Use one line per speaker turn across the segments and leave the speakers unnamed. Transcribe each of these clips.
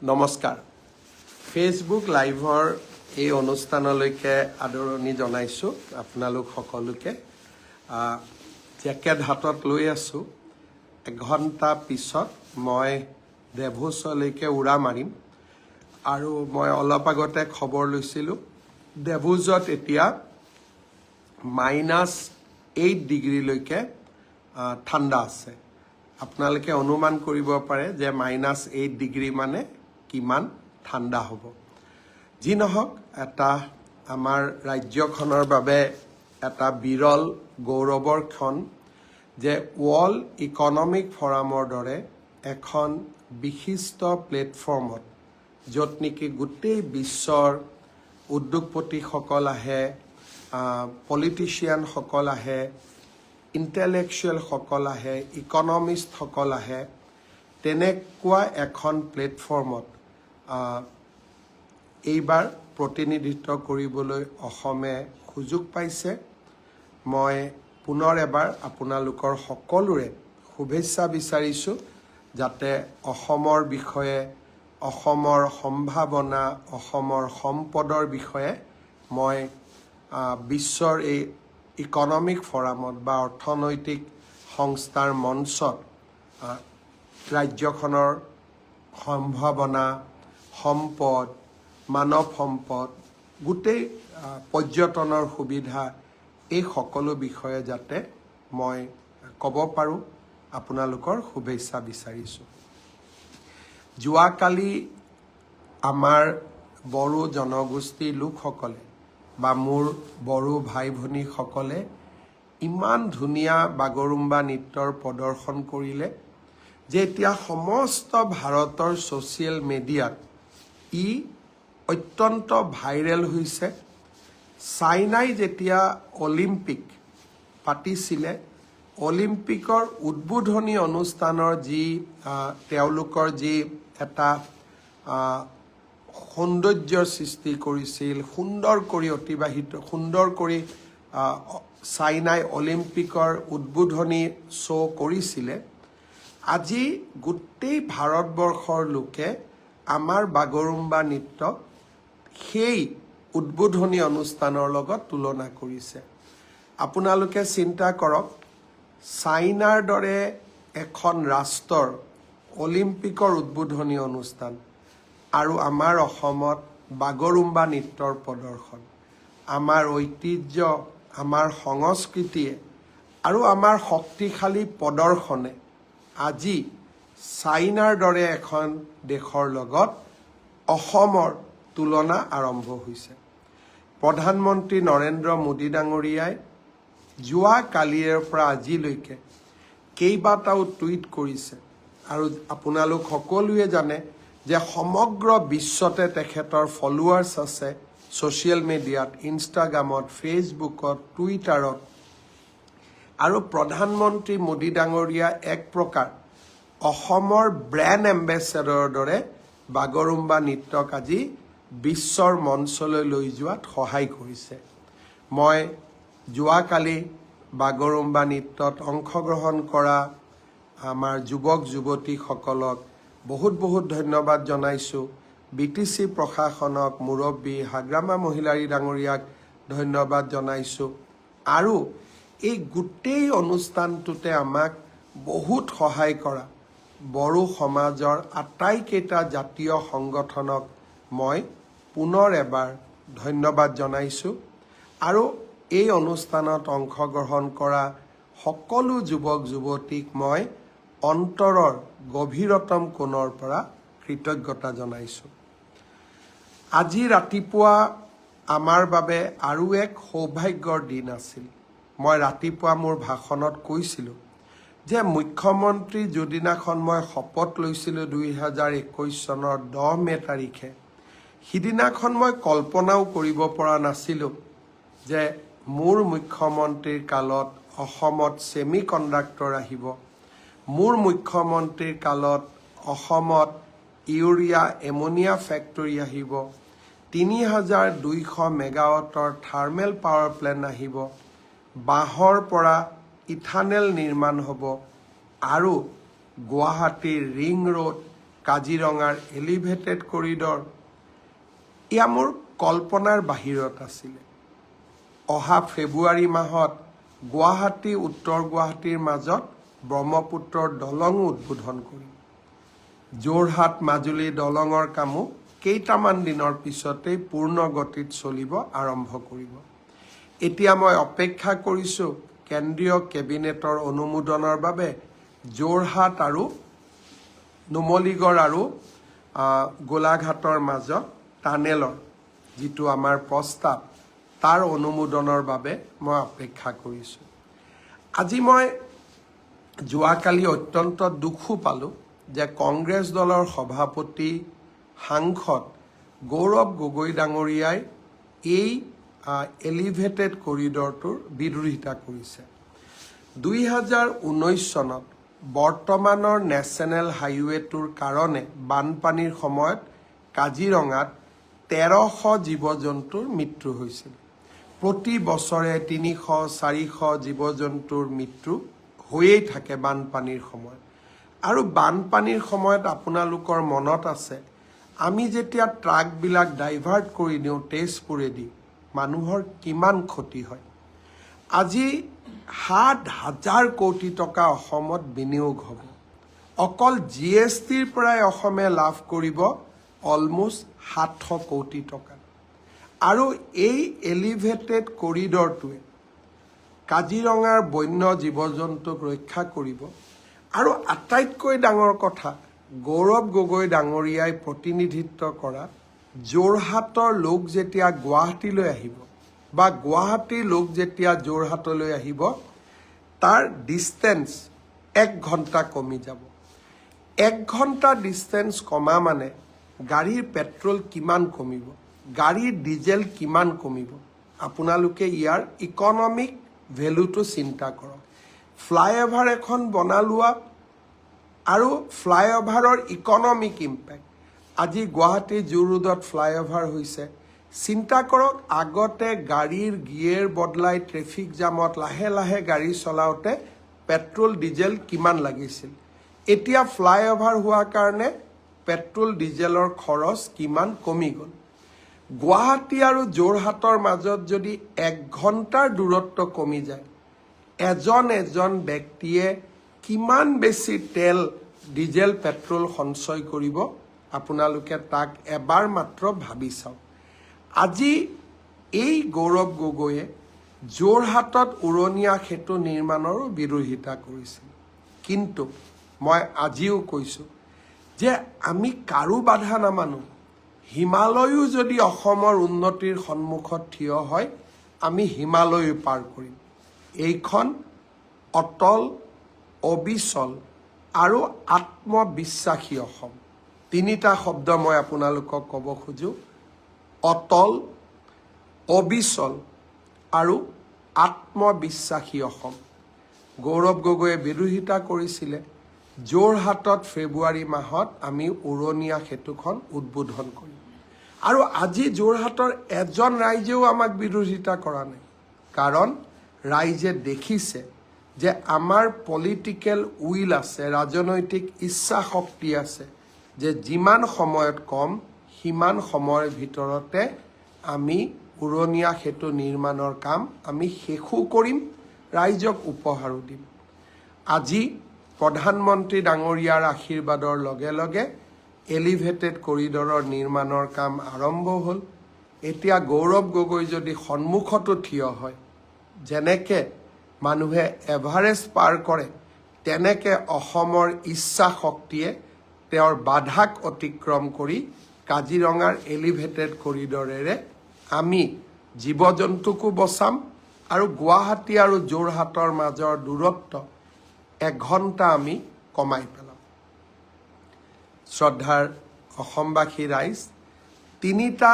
নমস্কাৰ ফেচবুক লাইভৰ এই অনুষ্ঠানলৈকে আদৰণি জনাইছোঁ আপোনালোক সকলোকে জেকেট হাতত লৈ আছোঁ এঘণ্টা পিছত মই দেভোজলৈকে উৰা মাৰিম আৰু মই অলপ আগতে খবৰ লৈছিলোঁ দেভোজত এতিয়া -8 ডিগ্ৰীলৈকে ঠাণ্ডা আছে আপোনালোকে অনুমান কৰিব পাৰে যে -8 ডিগ্ৰী মানে কিমান ঠাণ্ডা হ'ব যি নহওক এটা আমাৰ ৰাজ্যখনৰ বাবে এটা বিৰল গৌৰৱৰ ক্ষণ যে ৱৰ্ল্ড ইকনমিক ফৰামৰ দৰে এখন বিশিষ্ট প্লেটফৰ্মত য'ত নেকি গোটেই বিশ্বৰ উদ্যোগপতিসকল আহে পলিটিচিয়ানসকল আহে ইণ্টেলেকচুৱেলসকল আহে ইকনমিষ্টসকল আহে তেনেকুৱা এখন প্লেটফৰ্মত এইবাৰ প্ৰতিনিধিত্ব কৰিবলৈ অসমে সুযোগ পাইছে মই পুনৰ এবাৰ আপোনালোকৰ সকলোৰে শুভেচ্ছা বিচাৰিছোঁ যাতে অসমৰ বিষয়ে অসমৰ সম্ভাৱনা অসমৰ সম্পদৰ বিষয়ে মই বিশ্বৰ এই ইকনমিক ফৰামত বা অৰ্থনৈতিক সংস্থাৰ মঞ্চত ৰাজ্যখনৰ সম্ভাৱনা সম্পদ মানৱ সম্পদ গোটেই পৰ্যটনৰ সুবিধা এই সকলো বিষয়ে যাতে মই ক'ব পাৰোঁ আপোনালোকৰ শুভেচ্ছা বিচাৰিছোঁ যোৱাকালি আমাৰ বড়ো জনগোষ্ঠীৰ লোকসকলে বা মোৰ বড়ো ভাই ভনীসকলে ইমান ধুনীয়া বাগৰুম্বা নৃত্যৰ প্ৰদৰ্শন কৰিলে যে এতিয়া সমস্ত ভাৰতৰ ছ'চিয়েল মিডিয়াত ই অত্যন্ত ভাইৰেল হৈছে চাইনাই যেতিয়া অলিম্পিক পাতিছিলে অলিম্পিকৰ উদ্বোধনী অনুষ্ঠানৰ যি তেওঁলোকৰ যি এটা সৌন্দৰ্যৰ সৃষ্টি কৰিছিল সুন্দৰ কৰি চাইনাই অলিম্পিকৰ উদ্বোধনী শ্ব' কৰিছিলে আজি গোটেই ভাৰতবৰ্ষৰ লোকে আমাৰ বাগৰুম্বা নৃত্যক সেই উদ্বোধনী অনুষ্ঠানৰ লগত তুলনা কৰিছে আপোনালোকে চিন্তা কৰক চাইনাৰ দৰে এখন ৰাষ্ট্ৰৰ অলিম্পিকৰ উদ্বোধনী অনুষ্ঠান আৰু আমাৰ অসমত বাগৰুম্বা নৃত্যৰ প্ৰদৰ্শন আমাৰ ঐতিহ্য আমাৰ সংস্কৃতিয়ে আৰু আমাৰ শক্তিশালী প্ৰদৰ্শনে আজি চাইনাৰ দৰে এখন দেশৰ লগত অসমৰ তুলনা আৰম্ভ হৈছে প্ৰধানমন্ত্ৰী নৰেন্দ্ৰ মোদী ডাঙৰীয়াই যোৱা কালিৰ পৰা আজিলৈকে কেইবাটাও টুইট কৰিছে আৰু আপোনালোক সকলোৱে জানে যে সমগ্ৰ বিশ্বতে তেখেতৰ ফলোৱাৰ্ছ আছে ছ'চিয়েল মিডিয়াত ইনষ্টাগ্ৰামত ফেচবুকত টুইটাৰত আৰু প্ৰধানমন্ত্ৰী মোদী ডাঙৰীয়া এক প্ৰকাৰ অসমৰ ব্ৰেণ্ড এম্বেচেডৰৰ দৰে বাগৰুম্বা নৃত্যক আজি বিশ্বৰ মঞ্চলৈ লৈ যোৱাত সহায় কৰিছে মই যোৱাকালি বাগৰুম্বা নৃত্যত অংশগ্ৰহণ কৰা আমাৰ যুৱক যুৱতীসকলক বহুত ধন্যবাদ জনাইছোঁ BTC প্ৰশাসনক মুৰব্বী হাগ্ৰামা মহিলাৰী ডাঙৰীয়াক ধন্যবাদ জনাইছোঁ আৰু এই গোটেই অনুষ্ঠানটোতে আমাক বহুত সহায় কৰা বড়ো সমাজৰ আটাইকেইটা জাতীয় সংগঠনক মই পুনৰ এবাৰ ধন্যবাদ জনাইছোঁ আৰু এই অনুষ্ঠানত অংশগ্ৰহণ কৰা সকলো যুৱক যুৱতীক মই অন্তৰৰ গভীৰতম কোণৰ পৰা কৃতজ্ঞতা জনাইছোঁ আজি ৰাতিপুৱা আমাৰ বাবে আৰু এক সৌভাগ্যৰ দিন আছিল মই ৰাতিপুৱা মোৰ ভাষণত কৈছিলোঁ যে মুখ্যমন্ত্ৰী যিদিনাখন মই শপত লৈছিলোঁ 2021 চনৰ 10 মে তাৰিখে সিদিনাখন মই কল্পনাও কৰিব পৰা নাছিলোঁ যে মোৰ মুখ্যমন্ত্ৰীৰ কালত অসমত ছেমি কণ্ডাক্টৰ আহিব মোৰ মুখ্যমন্ত্ৰীৰ কালত অসমত ইউৰিয়া এমনিয়া ফেক্টৰী আহিব 3200 মেগাৱাটৰ থাৰ্মেল পাৱাৰ প্লেণ্ট আহিব বাঁহৰ পৰা ইথানেল নিৰ্মাণ হ'ব আৰু গুৱাহাটীৰ ৰিং ৰোড কাজিৰঙাৰ এলিভেটেড কৰিডৰ এয়া মোৰ কল্পনাৰ বাহিৰত আছিলে অহা ফেব্ৰুৱাৰী মাহত গুৱাহাটী উত্তৰ গুৱাহাটীৰ মাজত ব্ৰহ্মপুত্ৰৰ দলঙো উদ্বোধন কৰিম যোৰহাট মাজুলী দলঙৰ কামো কেইটামান দিনৰ পিছতেই পূৰ্ণ গতিত চলিব আৰম্ভ কৰিব এতিয়া মই অপেক্ষা কৰিছোঁ কেন্দ্ৰীয় কেবিনেটৰ অনুমোদনৰ বাবে যোৰহাট আৰু নুমলীগড় আৰু গোলাঘাটৰ মাজত টানেলৰ যিটো আমাৰ প্ৰস্তাৱ তাৰ অনুমোদনৰ বাবে মই অপেক্ষা কৰিছোঁ আজি মই যোৱাকালি অত্যন্ত দুখো পালোঁ যে কংগ্ৰেছ দলৰ সভাপতি সাংসদ গৌৰৱ গগৈ ডাঙৰীয়াই এই এলিভেটেড কৰিডৰটোৰ বিৰোধিতা কৰিছে 2019 চনত বৰ্তমানৰ নেশ্যনেল হাইৱেটোৰ কাৰণে বানপানীৰ সময়ত কাজিৰঙাত 1300 জীৱ জন্তুৰ মৃত্যু হৈছিল প্ৰতি বছৰে 300-400 জীৱ জন্তুৰ মৃত্যু হৈয়েই থাকে বানপানীৰ সময়ত আৰু বানপানীৰ সময়ত আপোনালোকৰ মনত আছে আমি যেতিয়া ট্ৰাকবিলাক ডাইভাৰ্ট কৰি দিওঁ তেজপুৰেদি মানুহৰ কিমান ক্ষতি হয় আজি 7,000 কোটি টকা অসমত বিনিয়োগ হ'ব অকল জিএছটিৰ পৰাই অসমে লাভ কৰিব অলমোষ্ট 700 কোটি টকা আৰু এই এলিভেটেড কৰিডৰটোৱে কাজিৰঙাৰ বন্য জীৱ জন্তুক ৰক্ষা কৰিব আৰু আটাইতকৈ ডাঙৰ কথা গৌৰৱ গগৈ ডাঙৰীয়াই প্ৰতিনিধিত্ব কৰা যোৰহাটৰ লোক যেতিয়া গুৱাহাটীলৈ আহিব বা গুৱাহাটীৰ লোক যেতিয়া যোৰহাটলৈ আহিব তাৰ ডিষ্টেন্স 1 ঘণ্টা কমি যাব 1 ঘণ্টা ডিষ্টেন্স কমা মানে গাড়ীৰ পেট্ৰল কিমান কমিব গাড়ীৰ ডিজেল কিমান কমিব আপোনালোকে ইয়াৰ ইকনমিক ভেলুটো চিন্তা কৰক ফ্লাইঅভাৰ এখন বনালোৱা আৰু ফ্লাইঅভাৰৰ ইকনমিক ইম্পেক্ট আজি গুৱাহাটী জু ৰোডত ফ্লাইঅভাৰ হৈছে চিন্তা কৰক আগতে গাড়ীৰ গিয়েৰ বদলাই ট্ৰেফিক জামত লাহে লাহে গাড়ী চলাওঁতে পেট্ৰল ডিজেল কিমান লাগিছিল এতিয়া ফ্লাইঅভাৰ হোৱাৰ কাৰণে পেট্ৰল ডিজেলৰ খৰচ কিমান কমি গ'ল গুৱাহাটী আৰু যোৰহাটৰ মাজত যদি 1 ঘণ্টাৰ দূৰত্ব কমি যায় এজন ব্যক্তিয়ে কিমান বেছি তেল ডিজেল পেট্ৰল সঞ্চয় কৰিব আপোনালোকে তাক এবাৰ মাত্ৰ ভাবি চাওক আজি এই গৌৰৱ গগৈয়ে যোৰহাটত উৰণীয়া সেতু নিৰ্মাণৰো বিৰোধিতা কৰিছিল কিন্তু মই আজিও কৈছোঁ যে আমি কাৰো বাধা নামানো হিমালয়ো যদি অসমৰ উন্নতিৰ সন্মুখত থিয় হয় আমি হিমালয়ো পাৰ কৰিম এইখন অটল অবিচল আৰু আত্মবিশ্বাসী অসম তিনিটা শব্দ মই আপোনালোকক ক'ব খোজো অটল অবিচল আৰু আত্মবিশ্বাসী অসম গৌৰৱ গগৈয়ে বিৰোধিতা কৰিছিলে যোৰহাটত ফেব্ৰুৱাৰী মাহত আমি উৰণীয়া সেতুখন উদ্বোধন কৰিম আৰু আজি যোৰহাটৰ এজন ৰাইজেও আমাক বিৰোধিতা কৰা নাই কাৰণ ৰাইজে দেখিছে যে আমাৰ পলিটিকেল উইল আছে ৰাজনৈতিক ইচ্ছা শক্তি আছে যে যিমান সময়ত কম সিমান সময়ৰ ভিতৰতে আমি উৰণীয়া সেতু নিৰ্মাণৰ কাম আমি শেষো কৰিম ৰাইজক উপহাৰো দিম আজি প্ৰধানমন্ত্ৰী ডাঙৰীয়াৰ আশীৰ্বাদৰ লগে লগে এলিভেটেড কৰিডৰৰ নিৰ্মাণৰ কাম আৰম্ভ হ'ল এতিয়া গৌৰৱ গগৈ যদি সন্মুখতো থিয় হয় যেনেকে মানুহে এভাৰেষ্ট পাৰ কৰে তেনেকে অসমৰ ইচ্ছা শক্তিয়ে তেওঁৰ বাধাক অতিক্ৰম কৰি কাজিৰঙাৰ এলিভেটেড কৰিডৰেৰে আমি জীৱ জন্তুকো বচাম আৰু গুৱাহাটী আৰু যোৰহাটৰ মাজৰ দূৰত্ব 1 ঘণ্টা আমি কমাই পেলাম শ্ৰদ্ধাৰ অসমবাসী ৰাইজ তিনিটা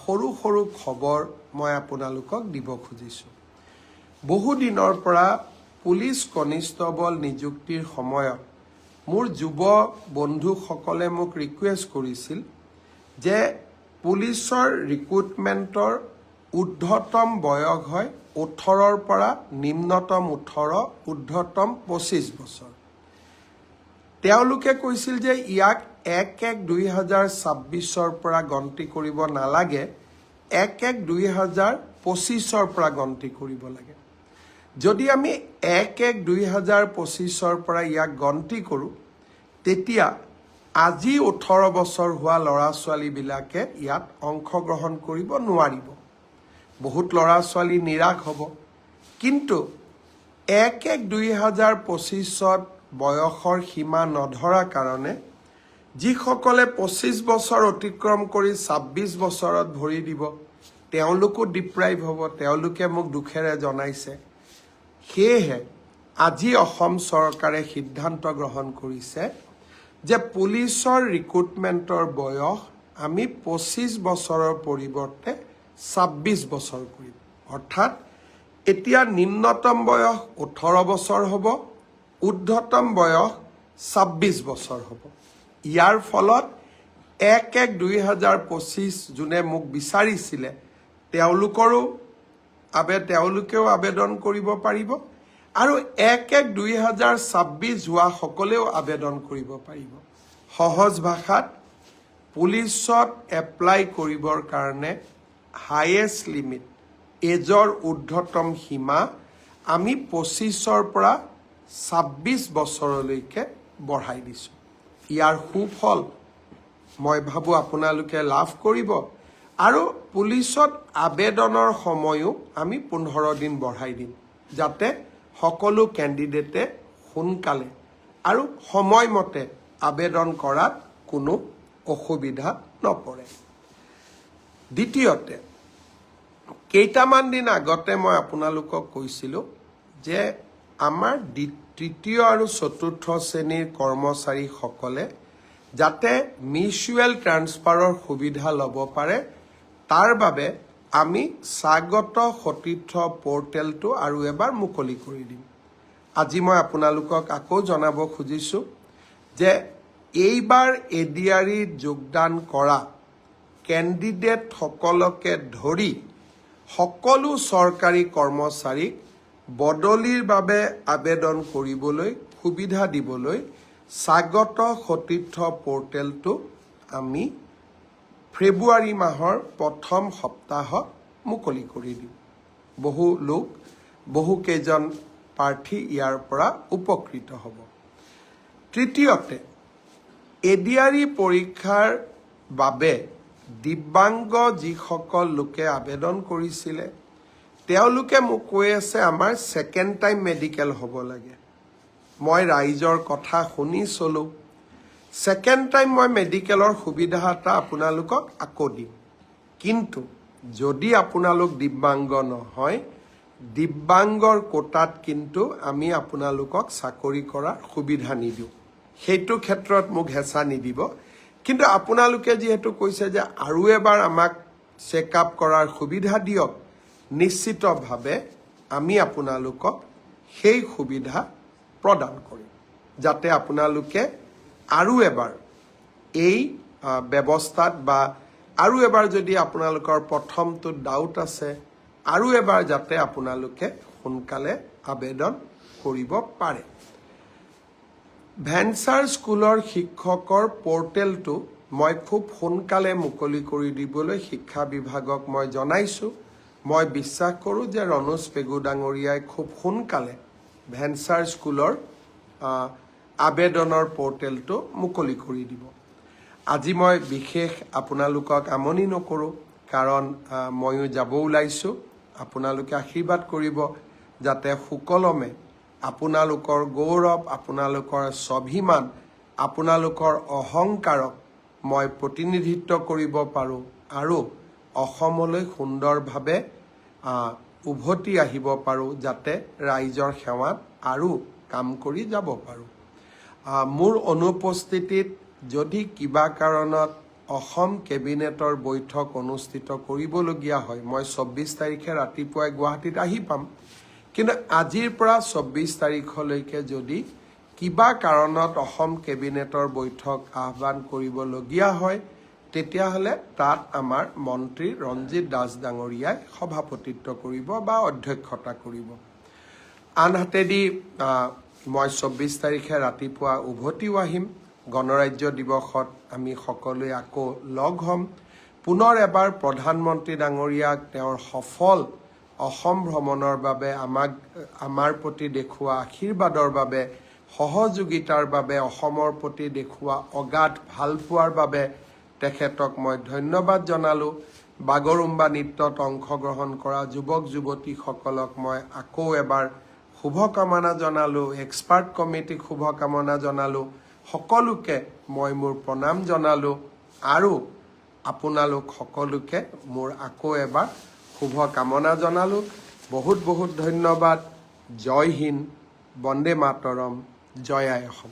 সৰু সৰু খবৰ মই আপোনালোকক দিব খুজিছোঁ বহু দিনৰ পৰা পুলিচ কনিষ্টবল নিযুক্তিৰ সময়ত মোৰ যুৱ বন্ধুসকলে মোক ৰিকুৱেষ্ট কৰিছিল যে পুলিচৰ ৰিক্ৰুটমেণ্টৰ ঊৰ্ধ্বতম বয়স হয় 18ৰ পৰা নিম্নতম 18 ঊৰ্ধ্বতম 25 বছৰ তেওঁলোকে কৈছিল যে ইয়াক 1-1-2026 পৰা গন্তি কৰিব নালাগে, 1-1-2025 পৰা গন্তি কৰিব লাগে। যদি আমি 1-1-2025 পৰা ইয়াক গন্তি কৰোঁ, তেতিয়া আজি 18 বছৰ হোৱা ল'ৰা ছোৱালীবিলাকে ইয়াত অংশগ্ৰহণ কৰিব নোৱাৰিব। বহুত ল'ৰা ছোৱালী নিৰাশ হ'ব। কিন্তু 1-1-2025 বয়সৰ সীমা নধৰা কাৰণে যিসকলে 25 বছৰ অতিক্ৰম কৰি 26 বছৰত ভৰি দিব, তেওঁলোকো ডিপ্ৰাইভ হ'ব। তেওঁলোকে মোক দুখেৰে জনাইছে। সেয়েহে আজি অসম চৰকাৰে সিদ্ধান্ত গ্ৰহণ কৰিছে যে পুলিচৰ ৰিক্ৰুটমেণ্টৰ বয়স আমি 25 বছৰৰ পৰিৱৰ্তে 26 বছৰ কৰিম। অৰ্থাৎ এতিয়া নিম্নতম বয়স 18 বছৰ হ'ব, ঊৰ্ধ্বতম বয়স 26 বছৰ হ'ব। ইয়াৰ ফলত 1-1-2025 যোনে মোক বিচাৰিছিলে তেওঁলোকেও আবেদন কৰিব পাৰিব, আৰু 1-1-2026 হোৱা সকলেও আবেদন কৰিব পাৰিব। সহজ ভাষাত পুলিচত এপ্লাই কৰিবৰ কাৰণে হাইয়েষ্ট লিমিট, এজৰ ঊৰ্ধ্বতম সীমা আমি 25ৰ পৰা 26 বছৰলৈকে বঢ়াই দিছোঁ। ইয়াৰ সুফল মই ভাবোঁ আপোনালোকে লাভ কৰিব, আৰু পুলিচত আবেদনৰ সময়ো আমি 15 দিন বঢ়াই দিম, যাতে সকলো কেণ্ডিডেটে সোনকালে আৰু সময়মতে আবেদন কৰাত কোনো অসুবিধা নপৰে। দ্বিতীয়তে, কেইটামান দিন আগতে মই আপোনালোকক কৈছিলোঁ যে আমাৰ তৃতীয় আৰু চতুৰ্থ শ্ৰেণীৰ কৰ্মচাৰীসকলে যাতে মিউচুৱেল ট্ৰান্সফাৰৰ সুবিধা ল'ব পাৰে, তাৰ বাবে আমি স্বাগত সতীৰ্থ পৰ্টেলটো আৰু এবাৰ মুকলি কৰি দিম। আজি মই আপোনালোকক আকৌ জনাব খুজিছোঁ যে এইবাৰ এডিআৰিত যোগদান কৰা কেণ্ডিডেটসকলকে ধৰি সকলো চৰকাৰী কৰ্মচাৰীক বদলিৰ বাবে আবেদন কৰিবলৈ সুবিধা দিবলৈ স্বাগত সতীৰ্থ পৰ্টেলটো আমি ফেব্ৰুৱাৰী মাহৰ প্ৰথম সপ্তাহত মুকলি কৰি দিম। বহুকেইজন প্ৰাৰ্থী ইয়াৰ পৰা উপকৃত হ'ব। তৃতীয়তে, এডিআৰি পৰীক্ষাৰ বাবে দিব্যাংগ যিসকল লোকে আবেদন কৰিছিলে, তেওঁলোকে মোক কৈ আছে আমাৰ ছেকেণ্ড টাইম মেডিকেল হ'ব লাগে। মই ৰাইজৰ কথা শুনি চলোঁ। ছেকেণ্ড টাইম মই মেডিকেলৰ সুবিধা এটা আপোনালোকক আকৌ দিম। কিন্তু যদি আপোনালোক দিব্যাংগ নহয়, দিব্যাংগৰ কোটাত কিন্তু আমি আপোনালোকক চাকৰি কৰাৰ সুবিধা নিদিওঁ। সেইটো ক্ষেত্ৰত মোক হেঁচা নিদিব। কিন্তু আপোনালোকে যিহেতু কৈছে যে আৰু এবাৰ আমাক চেক আপ কৰাৰ সুবিধা দিয়ক, নিশ্চিতভাৱে আমি আপোনালোকক সেই সুবিধা প্ৰদান কৰিম, যাতে আপোনালোকে আৰু এবাৰ এই ব্যৱস্থাত বা আৰু এবাৰ যদি আপোনালোকৰ প্ৰথমটো ডাউট আছে, আৰু এবাৰ যাতে আপোনালোকে সোনকালে আবেদন কৰিব পাৰে। ভেঞ্চাৰ স্কুলৰ শিক্ষকৰ পৰ্টেলটো মই খুব সোনকালে মুকলি কৰি দিবলৈ শিক্ষা বিভাগক মই জনাইছোঁ। মই বিশ্বাস কৰোঁ যে ৰণোজ পেগু ডাঙৰীয়াই খুব সোনকালে ভেঞ্চাৰ স্কুলৰ আবেদনৰ পৰ্টেলটো মুকলি কৰি দিব। আজি মই বিশেষ আপোনালোকক আমনি নকৰোঁ, কাৰণ ময়ো যাব ওলাইছোঁ। আপোনালোকে আশীৰ্বাদ কৰিব যাতে সুকলমে আপোনালোকৰ গৌৰৱ, আপোনালোকৰ স্বাভিমান, আপোনালোকৰ অহংকাৰক মই প্ৰতিনিধিত্ব কৰিব পাৰোঁ, আৰু অসমলৈ সুন্দৰভাৱে উভতি আহিব পাৰোঁ, যাতে ৰাইজৰ সেৱাত আৰু কাম কৰি যাব পাৰোঁ। মোৰ অনুপস্থিতিত যদি কিবা কাৰণত অসম কেবিনেটৰ বৈঠক অনুষ্ঠিত কৰিবলগীয়া হয়, মই 24 তাৰিখে ৰাতিপুৱাই গুৱাহাটীত আহি পাম। কিন্তু আজিৰ পৰা 24 তাৰিখলৈকে যদি কিবা কাৰণত অসম কেবিনেটৰ বৈঠক আহ্বান কৰিবলগীয়া হয়, তেতিয়াহ'লে তাত আমাৰ মন্ত্ৰী ৰঞ্জিত দাস ডাঙৰীয়াই সভাপতিত্ব কৰিব বা অধ্যক্ষতা কৰিব। আনহাতেদি মই 24 তাৰিখে ৰাতিপুৱা উভতিও আহিম। গণৰাজ্য দিৱসত আমি সকলোৱে আকৌ লগ হ'ম। পুনৰ এবাৰ প্ৰধানমন্ত্ৰী ডাঙৰীয়াক তেওঁৰ সফল অসম ভ্ৰমণৰ বাবে আমাৰ প্ৰতি দেখুওৱা আশীৰ্বাদৰ বাবে, সহযোগিতাৰ বাবে, অসমৰ প্ৰতি দেখুওৱা অগাধ ভালপোৱাৰ বাবে তেখেতক মই ধন্যবাদ জনালোঁ। বাগৰুম্বা নৃত্যত অংশগ্ৰহণ কৰা যুৱক যুৱতীসকলক মই আকৌ এবাৰ শুভকামনা জনালোঁ। এক্সপাৰ্ট কমিটিক শুভকামনা জনালোঁ। সকলোকে মই মোৰ প্ৰণাম জনালোঁ আৰু আপোনালোক সকলোকে মোৰ আকৌ এবাৰ শুভকামনা জনালোঁ। বহুত বহুত ধন্যবাদ। জয় হিন্দ, বন্দে মাতৰম, জয় আই অসম।